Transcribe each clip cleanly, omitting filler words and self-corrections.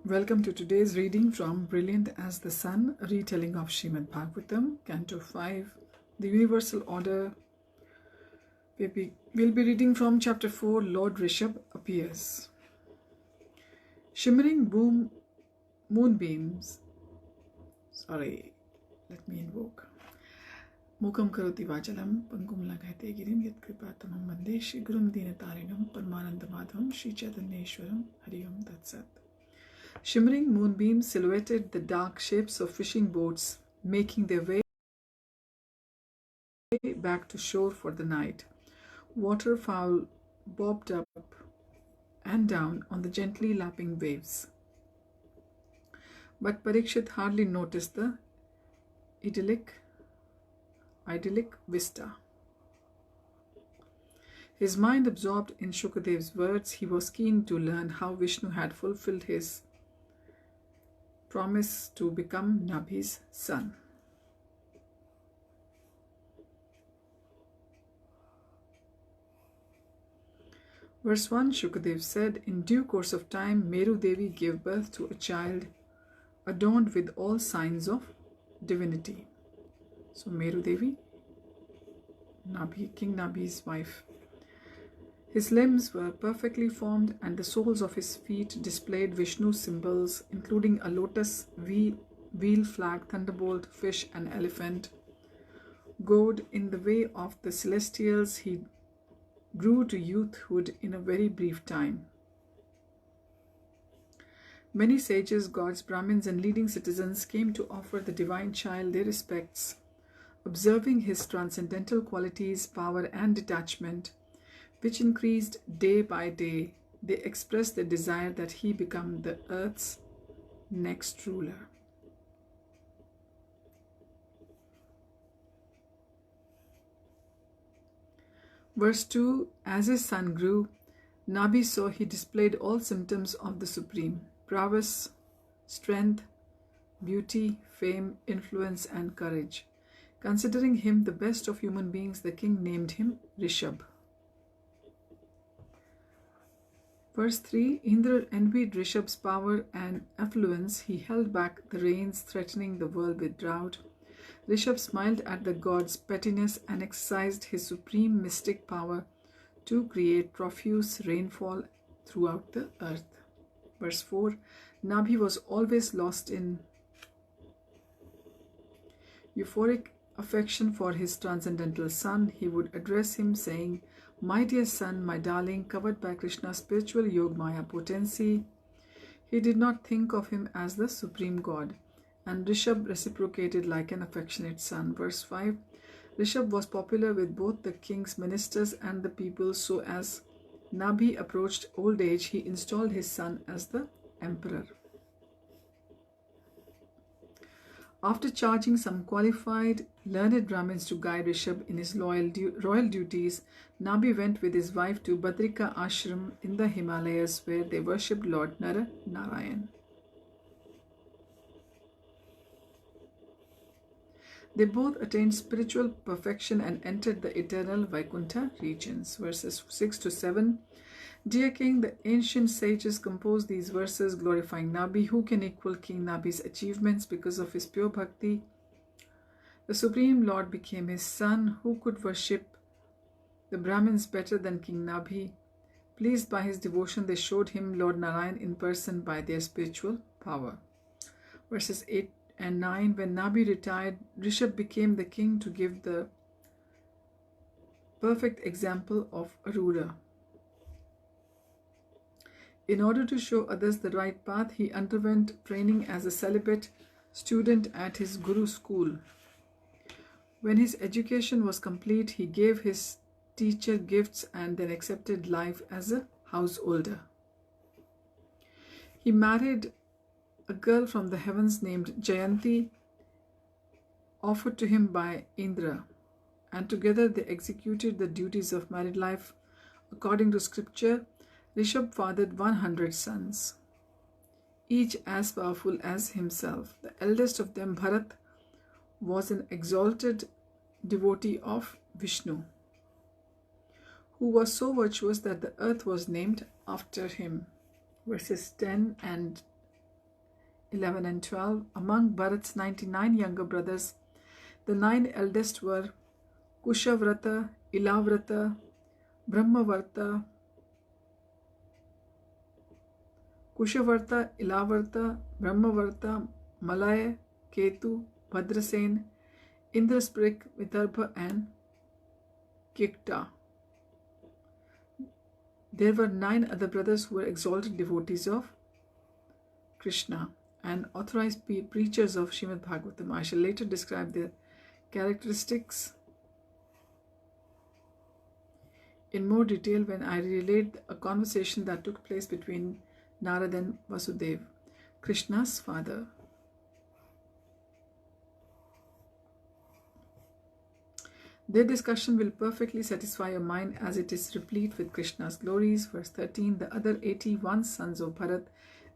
Welcome to today's reading from Brilliant as the Sun, Retelling of Srimad Bhagavatam Canto 5, the Universal Order. We'll be reading from Chapter 4, Lord Rishabha Appears. Shimmering moonbeams. Mukam karoti vachalam, pangum lagate girim yat kripatamam bande shigurum dinatarinam parmanandamadhavam Shri Chaitanyeshwaram Hariyam Tatsat. Shimmering moonbeams silhouetted the dark shapes of fishing boats making their way back to shore for the night. Waterfowl bobbed up and down on the gently lapping waves. But Parikshit hardly noticed the idyllic vista. His mind absorbed in Shukadev's words, he was keen to learn how Vishnu had fulfilled his promise to become Nabhi's son. Verse 1, Shukadev said, in due course of time, Meru Devi gave birth to a child adorned with all signs of divinity. So Meru Devi, King Nabhi's wife. His limbs were perfectly formed and the soles of his feet displayed Vishnu's symbols, including a lotus, wheel, flag, thunderbolt, fish, and elephant. Goad in the way of the celestials, he grew to youthhood in a very brief time. Many sages, gods, Brahmins, and leading citizens came to offer the divine child their respects. Observing his transcendental qualities, power, and detachment, which increased day by day, they expressed their desire that he become the earth's next ruler. Verse 2, as his son grew, Nabhi saw he displayed all symptoms of the supreme: prowess, strength, beauty, fame, influence, and courage. Considering him the best of human beings, the king named him Rishabha. Verse 3, Indra envied Rishabha's power and affluence. He held back the rains, threatening the world with drought. Rishabha smiled at the god's pettiness and exercised his supreme mystic power to create profuse rainfall throughout the earth. Verse 4, Nabhi was always lost in euphoric affection for his transcendental son. He would address him saying, my dear son, my darling, covered by Krishna's spiritual Yogmaya potency. He did not think of him as the supreme god, and Rishabha reciprocated like an affectionate son. Verse 5, Rishabha was popular with both the king's ministers and the people, so as Nabhi approached old age, he installed his son as the emperor. After charging some qualified, learned Brahmins to guide Rishabha in his royal duties, Nabhi went with his wife to Badrika Ashram in the Himalayas, where they worshipped Lord Narayan. They both attained spiritual perfection and entered the eternal Vaikuntha regions. Verses 6 to 7. Dear King, the ancient sages composed these verses glorifying Nabhi. Who can equal King Nabhi's achievements because of his pure bhakti? The Supreme Lord became his son. Who could worship the Brahmins better than King Nabhi? Pleased by his devotion, they showed him Lord Narayan in person by their spiritual power. Verses 8 and 9. When Nabhi retired, Rishabha became the king to give the perfect example of a ruler. In order to show others the right path, he underwent training as a celibate student at his guru school. When his education was complete, he gave his teacher gifts and then accepted life as a householder. He married a girl from the heavens named Jayanti, offered to him by Indra, and together they executed the duties of married life. According to scripture, Rishabha fathered 100 sons, each as powerful as himself. The eldest of them, Bharat, was an exalted devotee of Vishnu, who was so virtuous that the earth was named after him. Verses 10 and 11 and 12. Among Bharat's 99 younger brothers, the 9 eldest were Kushavrata, Ilavrata, Brahmavarta, Malaya, Ketu, Bhadrasen, Indrasprik, Vidarbha and Kikta. There were 9 other brothers who were exalted devotees of Krishna and authorized preachers of Srimad Bhagavatam. I shall later describe their characteristics in more detail when I relate a conversation that took place between Narad and Vasudev, Krishna's father. Their discussion will perfectly satisfy your mind as it is replete with Krishna's glories. Verse 13. The other 81 sons of Bharat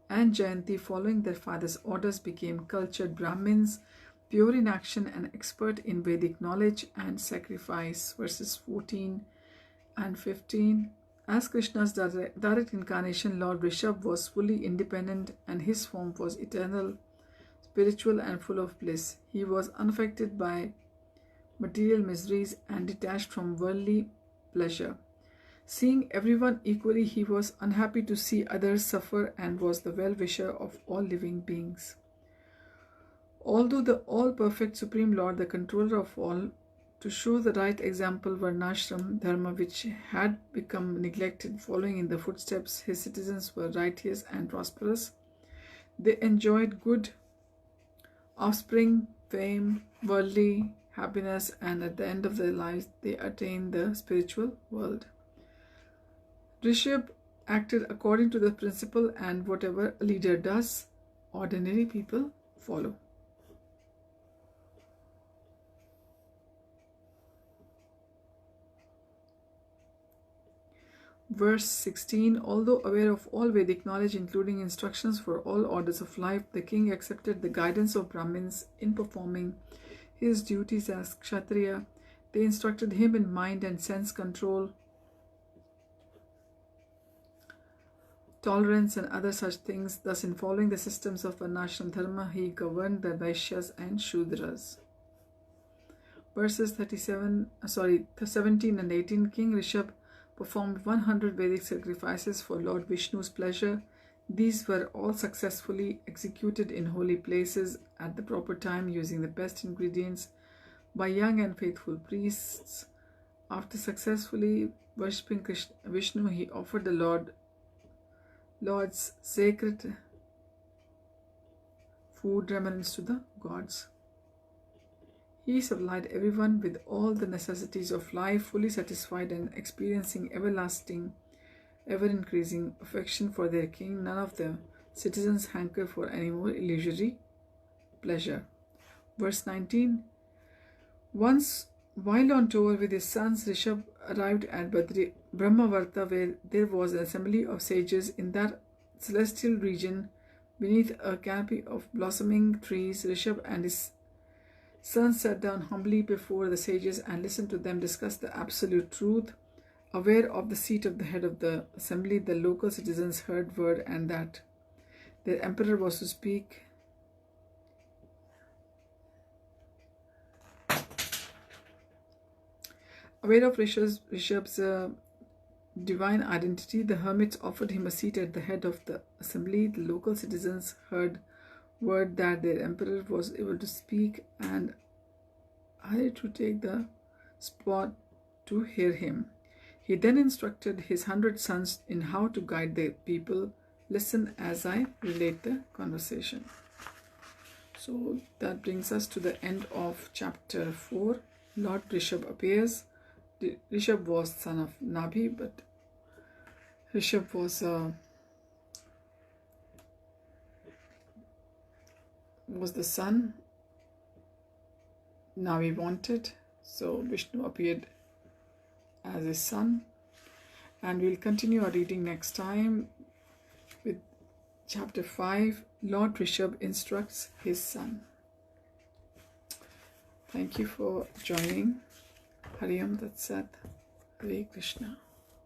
and Jayanti, following their father's orders, became cultured Brahmins, pure in action and expert in Vedic knowledge and sacrifice. Verses 14 and 15. As Krishna's direct incarnation, Lord Rishabha was fully independent and his form was eternal, spiritual and full of bliss. He was unaffected by material miseries and detached from worldly pleasure. Seeing everyone equally, he was unhappy to see others suffer and was the well-wisher of all living beings. Although the all-perfect Supreme Lord, the controller of all, to show the right example, Varnashram Dharma, which had become neglected, following in the footsteps, his citizens were righteous and prosperous. They enjoyed good offspring, fame, worldly happiness, and at the end of their lives, they attained the spiritual world. Rishabha acted according to the principle, and whatever a leader does, ordinary people follow. Verse 16. Although aware of all Vedic knowledge, including instructions for all orders of life, the king accepted the guidance of Brahmins in performing his duties as Kshatriya. They instructed him in mind and sense control, tolerance and other such things. Thus, in following the systems of Varnashram Dharma, he governed the Vaishyas and Shudras. Verses 17 and 18. King Rishabha performed 100 Vedic sacrifices for Lord Vishnu's pleasure. These were all successfully executed in holy places at the proper time, using the best ingredients by young and faithful priests. After successfully worshipping Vishnu, he offered the Lord's sacred food remnants to the gods. He supplied everyone with all the necessities of life, fully satisfied and experiencing everlasting, ever-increasing affection for their king. None of the citizens hanker for any more illusory pleasure. Verse 19. Once, while on tour with his sons, Rishabha arrived at Brahmavarta, where there was an assembly of sages. In that celestial region, beneath a canopy of blossoming trees, Rishabha and his sons sat down humbly before the sages and listened to them discuss the absolute truth. Aware of the seat of the head of the assembly, the local citizens heard word and that their emperor was to speak. Aware of Rishabha's divine identity, the hermits offered him a seat at the head of the assembly. The local citizens heard word that their emperor was able to speak and hurried to take the spot to hear him. He then instructed his 100 sons in how to guide the people. Listen as I relate the conversation. So that brings us to the end of chapter 4. Lord Rishabha appears. Rishabha was son of Nabhi, but Rishabha was the son Nabhi wanted. So Vishnu appeared as his son, and we'll continue our reading next time with chapter 5. Lord Rishabha instructs his son. Thank you for joining. Hari Om Tat Sat. Hare Krishna.